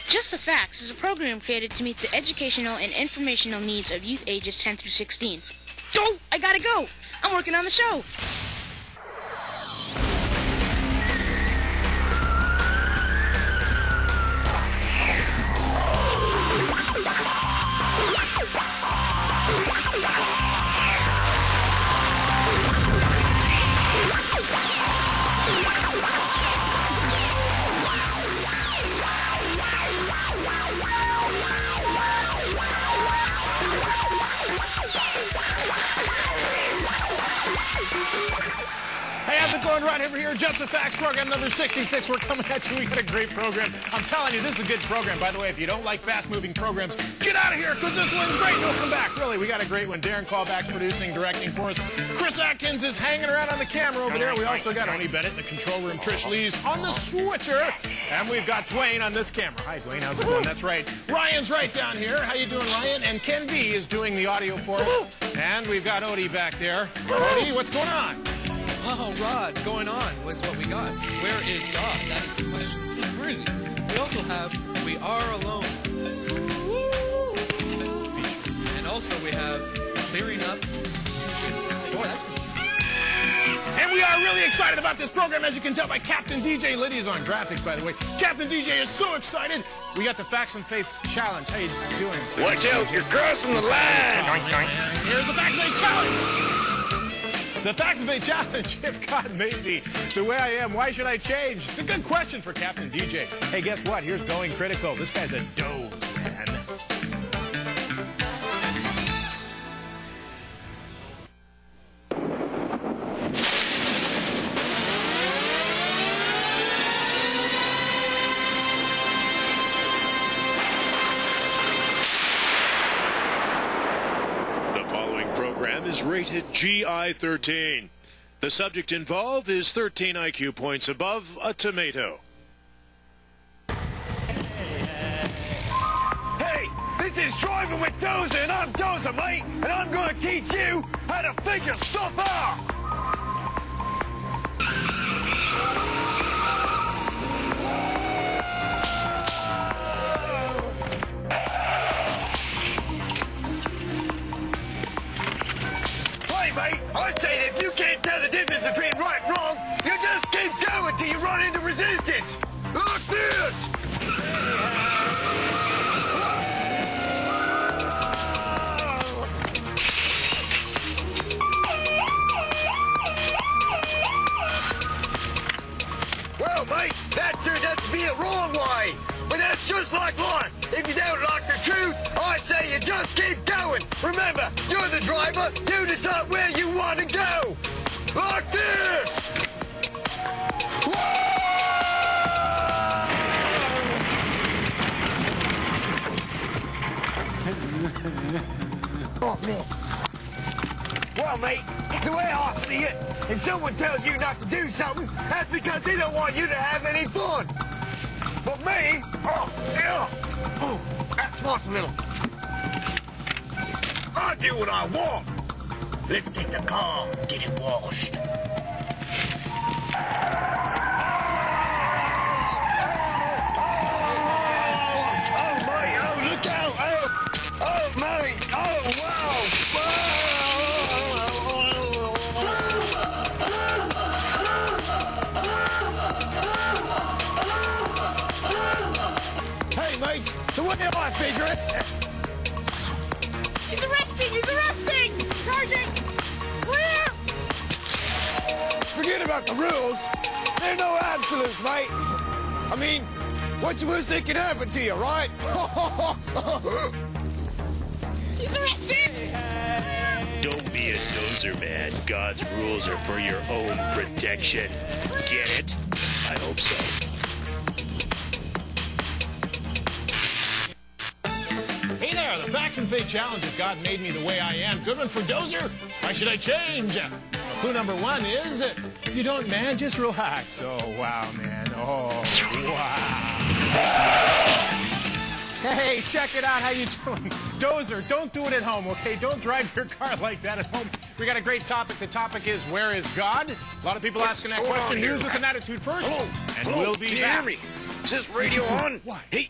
Just the Facts is a program created to meet the educational and informational needs of youth ages 10 through 16. Oh, I gotta go! I'm working on the show! Hey, how's it going? Rod Hembree here, Just the Facts, program number 66. We're coming at you. We got a great program. I'm telling you, this is a good program. By the way, if you don't like fast-moving programs, get out of here, because this one's great. Don't come back. Really, we got a great one. Darren Callback producing, directing for us. Chris Atkins is hanging around on the camera over there. We also got Odous Bennett in the control room. Trish Lee's on the switcher. And we've got Dwayne on this camera. Hi, Dwayne. How's it going? That's right. Ryan's right down here. How you doing, Ryan? And Ken B is doing the audio for us. And we've got Odie back there. Odie, what's going on? Oh, Rod, going on was what we got. Where is God? That is the question. Where is he? We also have We Are Alone. And also we have Clearing Up Confusion. Boy, that's confusing. And we are really excited about this program, as you can tell by Captain DJ. Lydia's on graphics, by the way. Captain DJ is so excited. We got the Facts and Faith Challenge. How you doing? Watch out, you're crossing the line. Here's the Facts and Faith Challenge. The Facts and Faith Challenge. If God made me the way I am, why should I change? It's a good question for Captain DJ. Hey, guess what? Here's Going Critical. This guy's a doze, man. Is rated GI-13. The subject involved is 13 IQ points above a tomato. Hey, this is Driving with Dozer, and I'm Dozer, mate, and I'm going to teach you how to figure stuff out. Mate, I say that if you can't tell the difference between right and wrong, you just keep going till you run into resistance. Like this! Well, mate, that turned out to be a wrong way. But that's just like life. If you don't like the truth, I say you just keep going. Remember, you're the driver. You decide where you want to go. Like this. Oh, man. Well, mate, the way I see it, if someone tells you not to do something, that's because they don't want you to have any fun. But me, that smart's a little. I do what I want. Let's take the car, get it washed. Oh, mate, oh, look out, oh, mate, oh, wow, Hey, mates, the way I figure it. He's arresting! He's arresting! Charging! Clear! Forget about the rules. There are no absolutes, mate. I mean, what's the worst that can happen to you, right? He's arrested! Don't be a dozer, man. God's rules are for your own protection. Get it? I hope so. Hey there, the Facts and Faith Challenge. If God made me the way I am. Good one for Dozer. Why should I change? Clue number one is, you don't, man, just relax. Oh, wow, man. Oh, wow. Hey, check it out. How you doing? Dozer, don't do it at home, okay? Don't drive your car like that at home. We got a great topic. The topic is, where is God? A lot of people asking that question. News with an attitude first. And we'll be back. Is this radio on? What? Hey,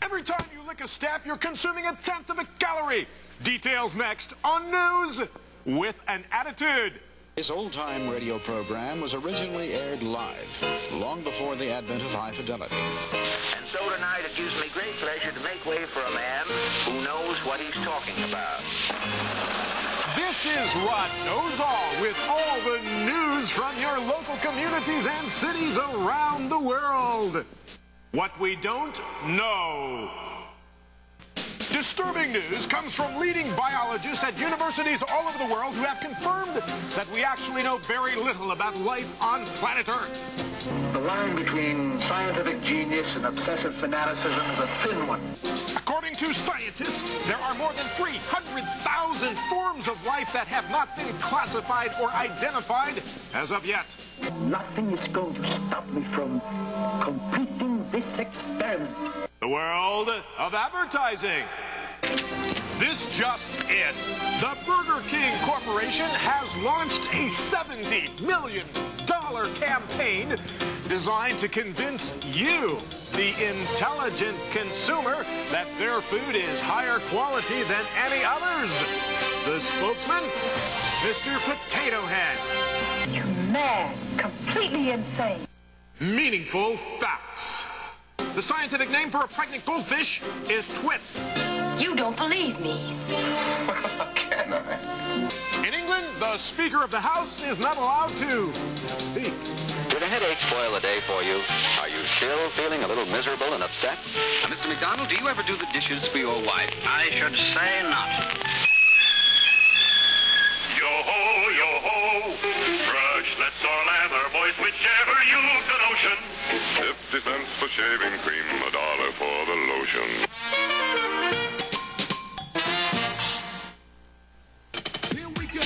Every time you lick a step, you're consuming 1/10 of a calorie. Details next on News with an Attitude. This old-time radio program was originally aired live, long before the advent of high fidelity. And so tonight it gives me great pleasure to make way for a man who knows what he's talking about. This is Rod Knows All with all the news from your local communities and cities around the world. What we don't know. Disturbing news comes from leading biologists at universities all over the world who have confirmed that we actually know very little about life on planet Earth. The line between scientific genius and obsessive fanaticism is a thin one. According to scientists, there are more than 300,000 forms of life that have not been classified or identified as of yet. Nothing is going to stop me from completing this experiment. The world of advertising. This just in. The Burger King Corporation has launched a $70 million campaign designed to convince you, the intelligent consumer, that their food is higher quality than any others. The spokesman, Mr. Potato Head. You're mad, completely insane. Meaningful facts. The scientific name for a pregnant goldfish is twit. You don't believe me. Can I? In England, the Speaker of the House is not allowed to speak. Did a headache spoil a day for you? Are you still feeling a little miserable and upset? Mr. McDonald, do you ever do the dishes for your wife? I should say not. Yo-ho, yo-ho, brush that sore lather, boys, whichever you've the notion. 50 cents for shaving cream, $1 for the lotion. Here we go.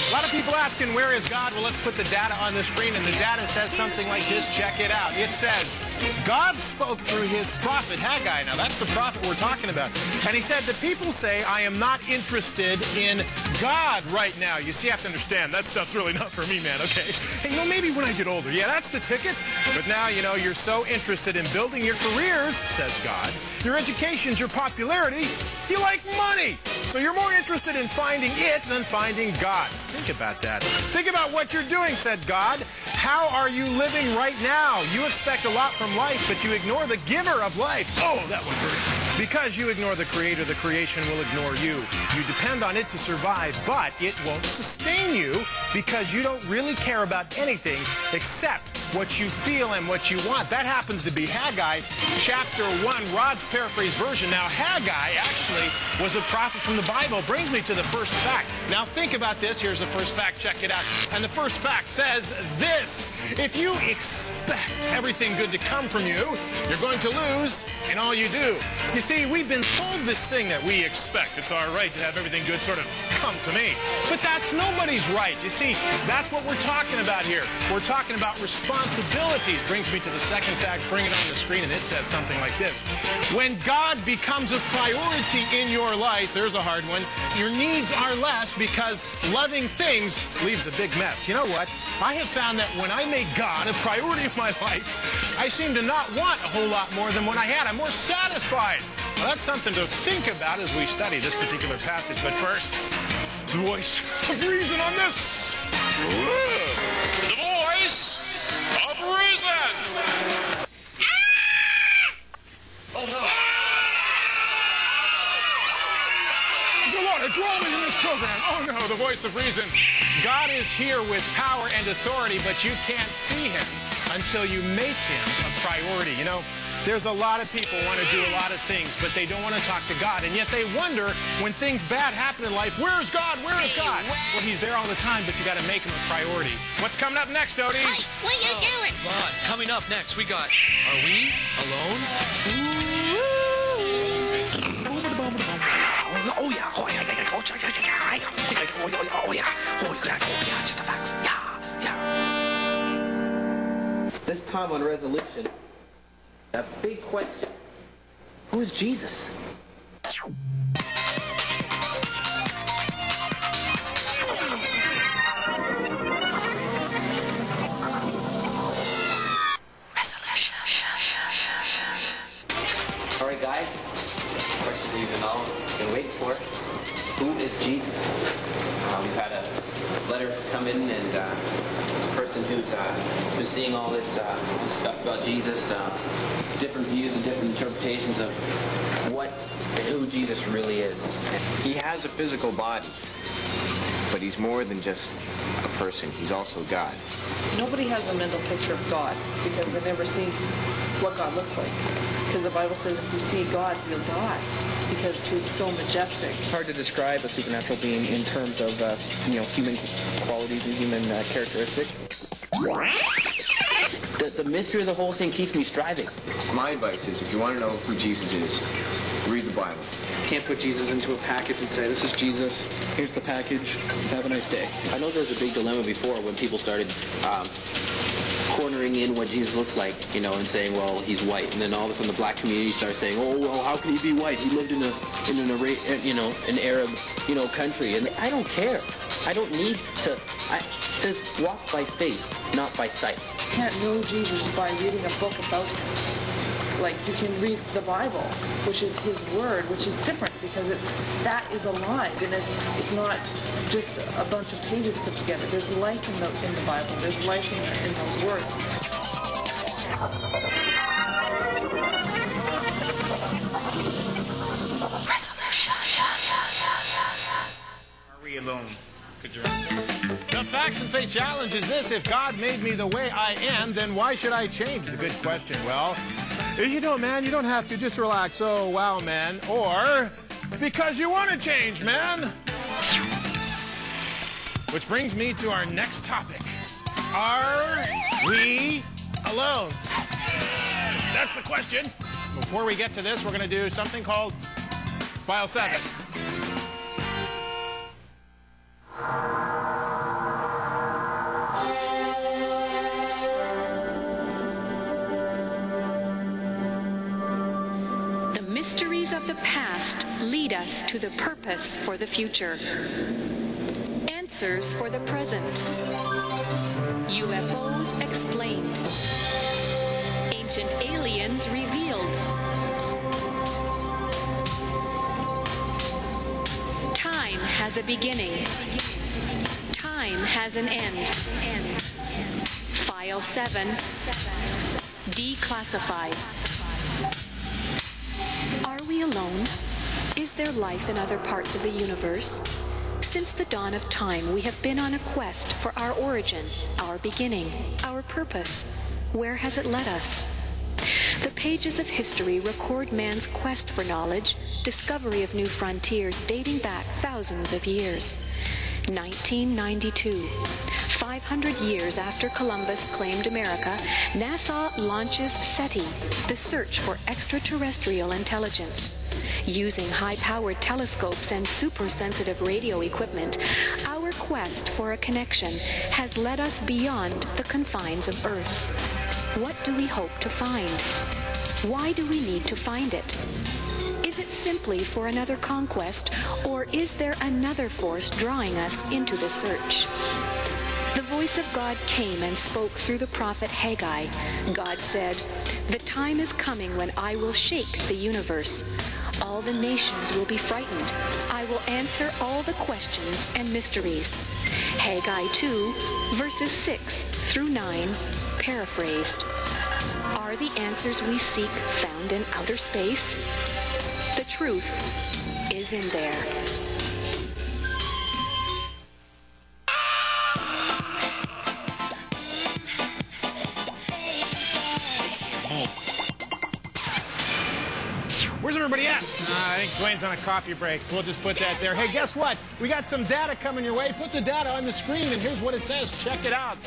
A lot of people asking, where is God? Well, let's put the data on the screen, and the data says something like this. Check it out. It says, God spoke through his prophet Haggai. Now, that's the prophet we're talking about. And he said, the people say, I am not interested in God right now. You see, you have to understand, that stuff's really not for me, man, okay? Hey, well, maybe when I get older. Yeah, that's the ticket. But now, you know, you're so interested in building your careers, says God, your educations, your popularity, you like money. So you're more interested in finding it than finding God. Think about that. Think about what you're doing, said God. How are you living right now? You expect a lot from life, but you ignore the giver of life. Oh, that one hurts. Because you ignore the creator, the creation will ignore you. You depend on it to survive, but it won't sustain you because you don't really care about anything except what you feel and what you want. That happens to be Haggai, chapter 1, Rod's paraphrase version. Now, Haggai actually was a prophet from the Bible. Brings me to the first fact. Now, think about this. Here's the first fact. Check it out. And the first fact says this. If you expect everything good to come from you, you're going to lose in all you do. You see, we've been sold this thing that we expect. It's our right to have everything good sort of come to me. But that's nobody's right. You see, that's what we're talking about here. We're talking about responsibilities. Brings me to the second fact. Bring it on the screen, and it says something like this. When God becomes a priority in your life, there's a hard one, your needs are less because loving things leaves a big mess. You know what? I have found that when I make God a priority of my life, I seem to not want a whole lot more than what I had. I'm more satisfied. Well, that's something to think about as we study this particular passage. But first, the voice of reason on this. The voice of reason. Oh, no. There's a lot of drama in this program. Oh, no, the voice of reason. God is here with power and authority, but you can't see him until you make him a priority. You know, there's a lot of people who want to do a lot of things, but they don't want to talk to God, and yet they wonder when things bad happen in life, where's God? Where is God? Well, he's there all the time, but you got to make him a priority. What's coming up next, Odie? Hey, what are you doing? Rod, coming up next, we got Are We Alone? Oh yeah, oh yeah, just the facts. Yeah. This time on resolution, a big question. Who is Jesus? we've been all been waiting for. Who is Jesus? We've had a letter come in, and this person who's seeing all this stuff about Jesus, different views and different interpretations of what and who Jesus really is. He has a physical body, but he's more than just a person. He's also God. Nobody has a mental picture of God because they've never seen what God looks like. Because the Bible says if you see God, you'll die. Because he's so majestic. It's hard to describe a supernatural being in terms of, human qualities and human characteristics. The mystery of the whole thing keeps me striving. My advice is, if you want to know who Jesus is, read the Bible. You can't put Jesus into a package and say, this is Jesus, here's the package, have a nice day. I know there was a big dilemma before when people started cornering in what Jesus looks like, and saying, well, he's white. And then all of a sudden the black community starts saying, oh, well, how can he be white? He lived in an Arab, country. And I don't care. I don't need to. It says walk by faith, not by sight. You can't know Jesus by reading a book about him. Like, you can read the Bible, which is his word, which is different because that is alive, and it's not just a bunch of pages put together. There's life in the Bible. There's life in those words. Resolution. Are we alone? The Facts and Faith Challenge is this: if God made me the way I am, then why should I change? It's a good question. Well, man, you don't have to. Just relax. Oh, wow, man. Or because you want to change, man. Which brings me to our next topic. Are we alone? That's the question. Before we get to this, we're going to do something called File 7. Mysteries of the past lead us to the purpose for the future. Answers for the present. UFOs explained. Ancient aliens revealed. Time has a beginning. Time has an end. File 7. Declassified. Are we alone? Is there life in other parts of the universe? Since the dawn of time, we have been on a quest for our origin, our beginning, our purpose. Where has it led us? The pages of history record man's quest for knowledge, discovery of new frontiers dating back thousands of years. 1992. 500 years after Columbus claimed America, NASA launches SETI, the search for extraterrestrial intelligence. Using high-powered telescopes and super-sensitive radio equipment, our quest for a connection has led us beyond the confines of Earth. What do we hope to find? Why do we need to find it? Is it simply for another conquest, or is there another force drawing us into the search? The voice of God came and spoke through the prophet Haggai. God said, "The time is coming when I will shake the universe. All the nations will be frightened. I will answer all the questions and mysteries." Haggai 2, verses 6 through 9, paraphrased. Are the answers we seek found in outer space? The truth is in there. Where's everybody at? I think Dwayne's on a coffee break. We'll just put that there. Hey, guess what? We got some data coming your way. Put the data on the screen, and here's what it says. Check it out.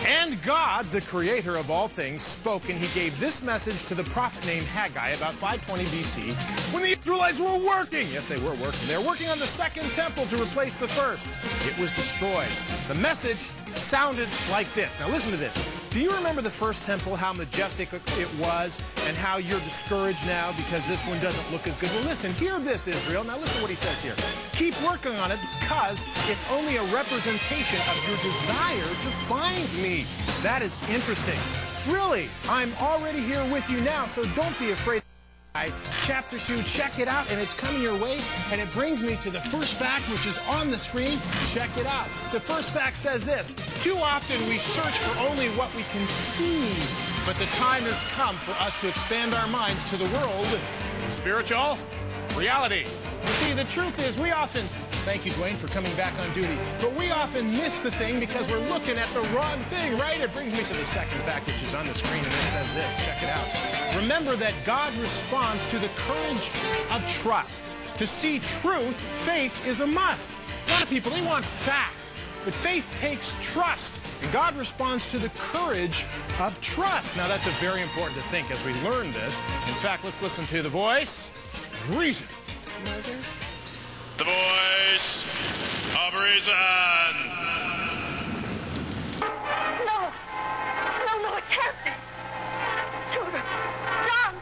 And God, the creator of all things, spoke, and he gave this message to the prophet named Haggai about 520 BC when the Israelites were working. Yes, they were working. They were working on the second temple to replace the first. It was destroyed. The message sounded like this. Now listen to this. Do you remember the first temple, how majestic it was, and how you're discouraged now because this one doesn't look as good? Well, listen, hear this, Israel. Now listen what he says here. Keep working on it because it's only a representation of your desire to find me. That is interesting. Really, I'm already here with you now, so don't be afraid. Chapter 2, check it out, and it's coming your way, and it brings me to the first fact, which is on the screen. Check it out. The first fact says this: too often we search for only what we can see, but the time has come for us to expand our minds to the world of spiritual reality. You see, the truth is we often, thank you, Dwayne, for coming back on duty, but we often miss the thing because we're looking at the wrong thing, right? It brings me to the second fact, which is on the screen, and it says this. Check it out. Remember that God responds to the courage of trust. To see truth, faith is a must. A lot of people, they want fact, but faith takes trust, and God responds to the courage of trust. Now, that's very important to think as we learn this. In fact, let's listen to the voice of reason. The voice of reason. No! No, it can't be! Children, John!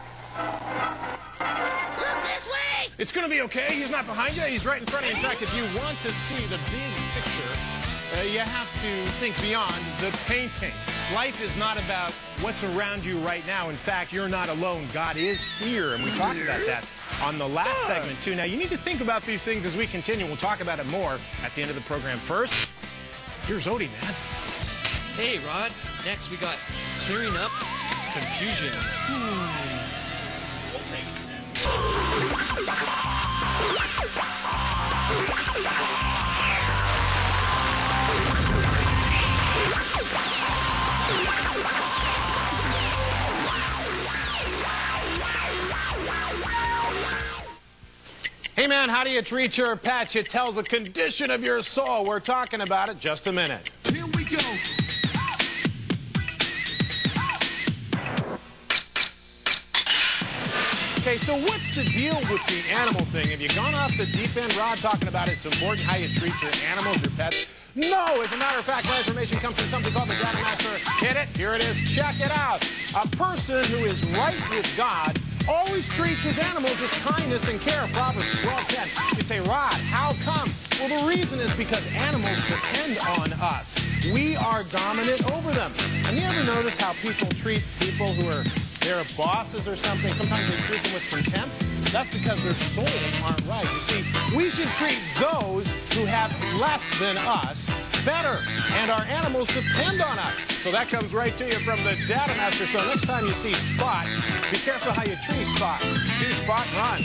Look this way! It's going to be okay. He's not behind you. He's right in front of you. In fact, if you want to see the big picture, you have to think beyond the painting. Life is not about what's around you right now. In fact, you're not alone. God is here, and we talked about that on the last segment, too. Now, you need to think about these things as we continue. We'll talk about it more at the end of the program. First, here's Odie, man. Hey, Rod. Next, we got clearing up confusion. Hey, man, how do you treat your pet? It tells the condition of your soul. We're talking about it. Just a minute. Here we go. Okay, so what's the deal with the animal thing? Have you gone off the deep end, Rod, talking about it's important how you treat your animals, your pets? No, as a matter of fact, my information comes from something called the Data Master. Hit it, here it is, check it out. A person who is right with God always treats his animals with kindness and care. Proverbs 12:10. You say, Rod, how come? Well, the reason is because animals depend on us. We are dominant over them. And you ever notice how people treat people who are their bosses or something? Sometimes they treat them with contempt. That's because their souls aren't right. You see, we should treat those who have less than us better. And our animals depend on us. So that comes right to you from the Data Master. So next time you see Spot, be careful how you treat Spot. See Spot, run.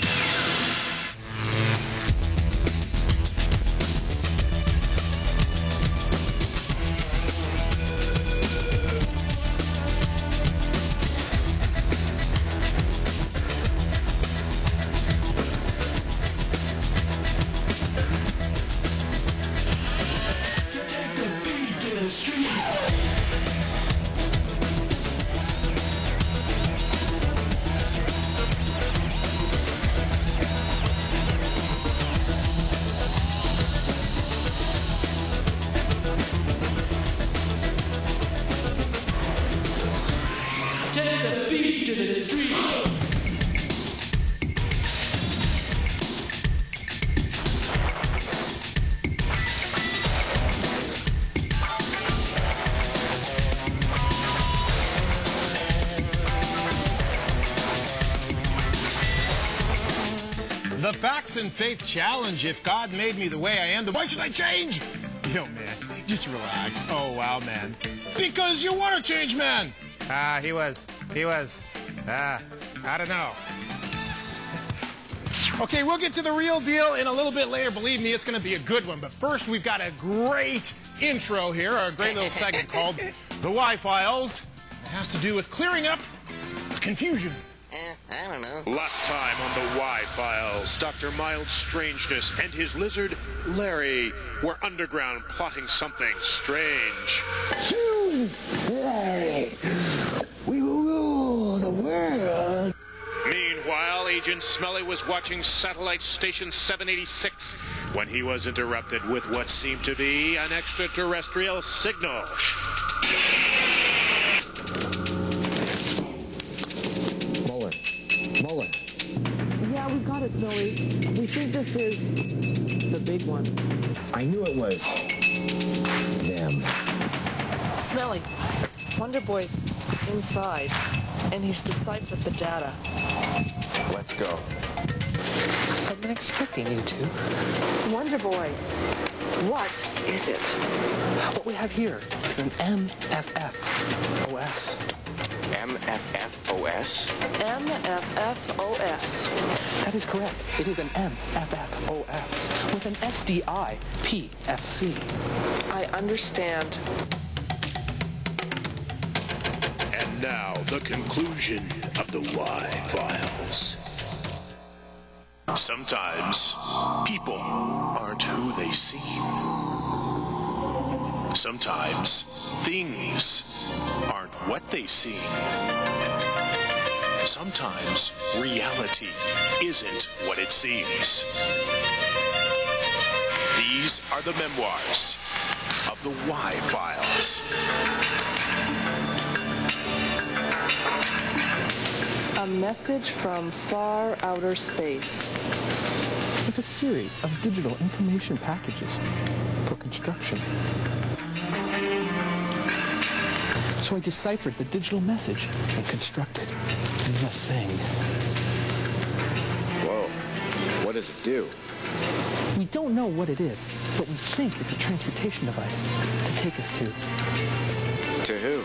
The Facts and Faith Challenge. If God made me the way I am, then why should I change? Yo, man, just relax. Oh, wow, man. Because you want to change, man. He was. I don't know. Okay, we'll get to the real deal in a little bit later. Believe me, it's going to be a good one. But first, we've got a great intro here, a great little segment called The Y-Files. It has to do with clearing up the confusion. I don't know. Last time on the Y-Files, Dr. Mild Strangeness and his lizard, Larry, were underground plotting something strange. Soon, Larry, we will rule the world. Meanwhile, Agent Smelly was watching Satellite Station 786 when he was interrupted with what seemed to be an extraterrestrial signal. Muller. Yeah, we got it, Smelly. We think this is the big one. I knew it was them. Smelly. Wonder Boy's inside. and he's deciphered the data. Let's go. I've been expecting you to. Wonder Boy, what is it? What we have here is an MFF-OS. MFF-OS? MFF-OS. That is correct. It is an MFF-OS with an SDI-PFC. I understand. And now, the conclusion of the Y-Files. Sometimes, people aren't who they seem. Sometimes, things aren't what they seem. Sometimes, reality isn't what it seems. These are the memoirs of the Y-Files. A message from far outer space. It's a series of digital information packages for construction. So I deciphered the digital message and constructed the thing. Whoa. What does it do? We don't know what it is, but we think it's a transportation device to take us to. To who?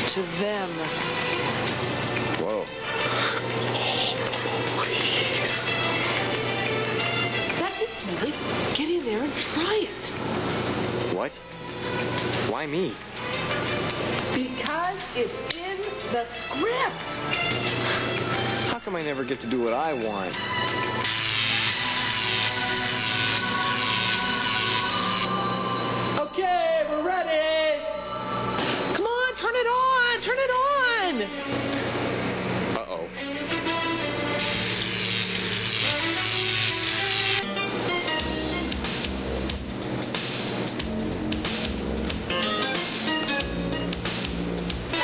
To them. Whoa. Please. That's it, Smelly. Get in there and try it. What? Why me? Because it's in the script. How come I never get to do what I want? Okay, we're ready. Come on, turn it on. Turn it on. Uh-oh.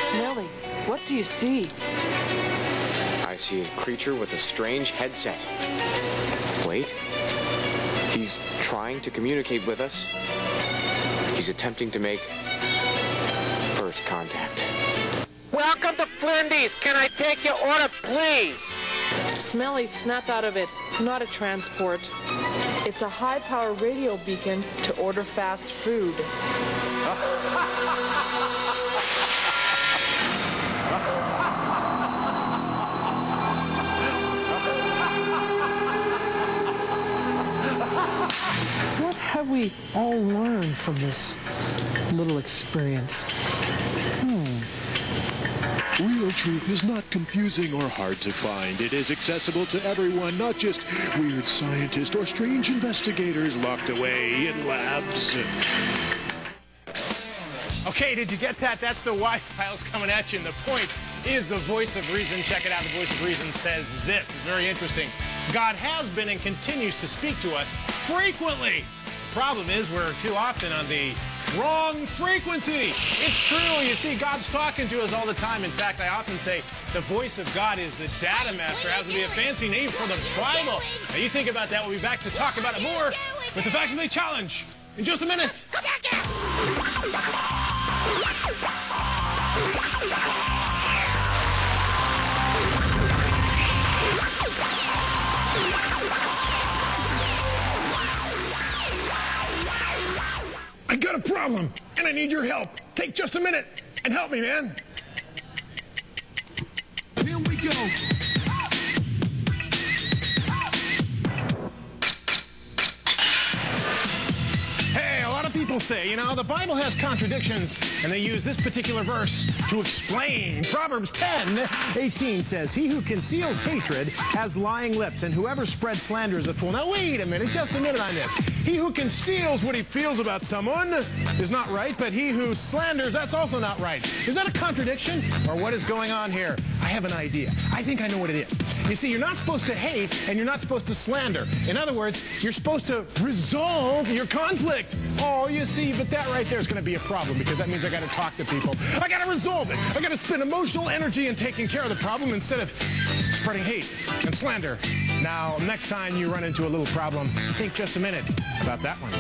Smelly, what do you see? I see a creature with a strange headset. Wait. He's trying to communicate with us. He's attempting to make first contact. Welcome to Flinders. Can I take your order, please? Smelly, snap out of it. It's not a transport. It's a high-power radio beacon to order fast food. What have we all learned from this little experience? Real truth is not confusing or hard to find. It is accessible to everyone, not just weird scientists or strange investigators locked away in labs. Okay, did you get that? That's the Y-Files coming at you, and the point is the voice of reason. Check it out. The voice of reason says this. It's very interesting. God has been and continues to speak to us frequently. The problem is we're too often on the wrong frequency. It's true. You see, God's talking to us all the time. In fact, I often say the voice of God is the data master. Has to be a fancy name for the Bible. Now, you think about that. We'll be back to talk about it more with the Facts of the Challenge in just a minute. I got a problem, and I need your help. Take just a minute and help me, man. Here we go. Hey, a lot of people say, you know, the Bible has contradictions, and they use this particular verse to explain. Proverbs 10:18 says, "He who conceals hatred has lying lips, and whoever spreads slander is a fool." Now, wait a minute, just a minute on this. He who conceals what he feels about someone is not right, but he who slanders, that's also not right. Is that a contradiction? Or what is going on here? I have an idea. I think I know what it is. You see, you're not supposed to hate, and you're not supposed to slander. In other words, you're supposed to resolve your conflict. Oh, you see, but that right there is going to be a problem, because that means I got to talk to people. I got to resolve it. I got to spend emotional energy in taking care of the problem instead of spreading hate and slander. Now, next time you run into a little problem, think just a minute about that one.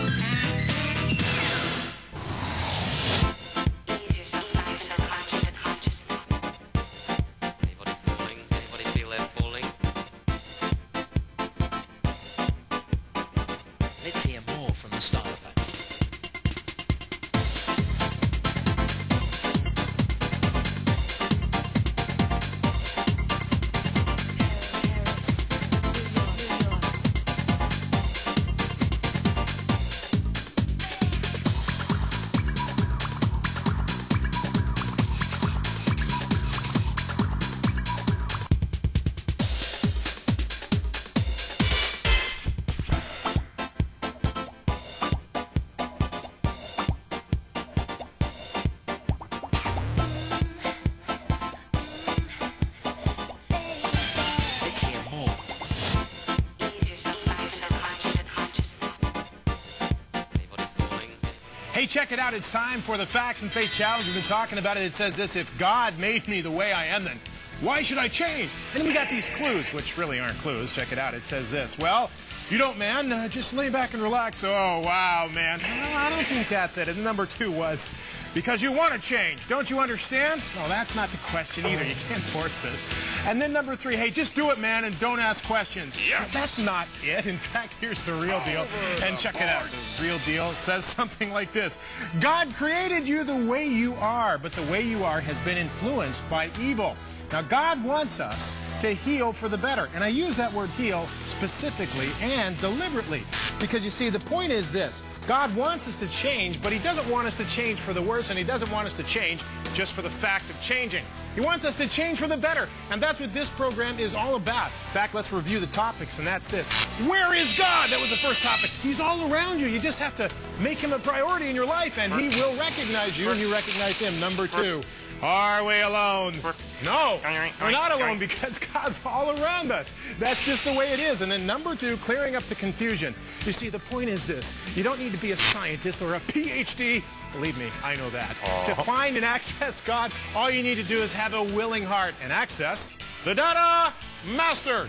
Hey, check it out. It's time for the Facts and Faith Challenge. We've been talking about it. It says this: if God made me the way I am, then why should I change? And then we got these clues, which really aren't clues. Check it out. It says this: well, you don't, man. Just lay back and relax. Oh, wow, man. Well, I don't think that's it. And number 2 was, because you want to change. Don't you understand? No, that's not the question either. You can't force this. And then number 3, hey, just do it, man, and don't ask questions. Yeah. That's not it. In fact, here's the real deal. And check it out. The real deal says something like this: God created you the way you are, but the way you are has been influenced by evil. Now, God wants us to heal for the better. And I use that word heal specifically and deliberately. Because, you see, the point is this: God wants us to change, but He doesn't want us to change for the worse, and He doesn't want us to change just for the fact of changing. He wants us to change for the better. And that's what this program is all about. In fact, let's review the topics, and that's this: where is God? That was the first topic. He's all around you. You just have to make Him a priority in your life, and He will recognize you, and you recognize Him. Number 2, are we alone? No, we're not alone, because God's all around us. That's just the way it is. And then number 2, clearing up the confusion. You see, the point is this: you don't need to be a scientist or a PhD. Believe me, I know that. To find and access God, all you need to do is have a willing heart and access the Data Master.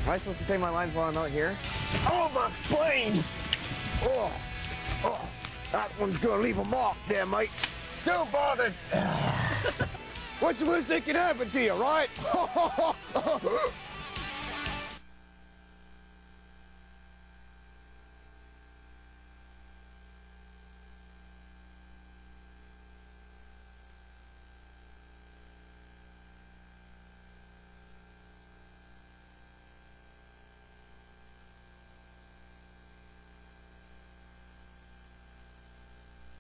Am I supposed to say my lines while I'm out here? Oh, my spleen! Oh, that one's gonna leave a mark there, mate. Don't bother. What's the worst that can happen to you, right?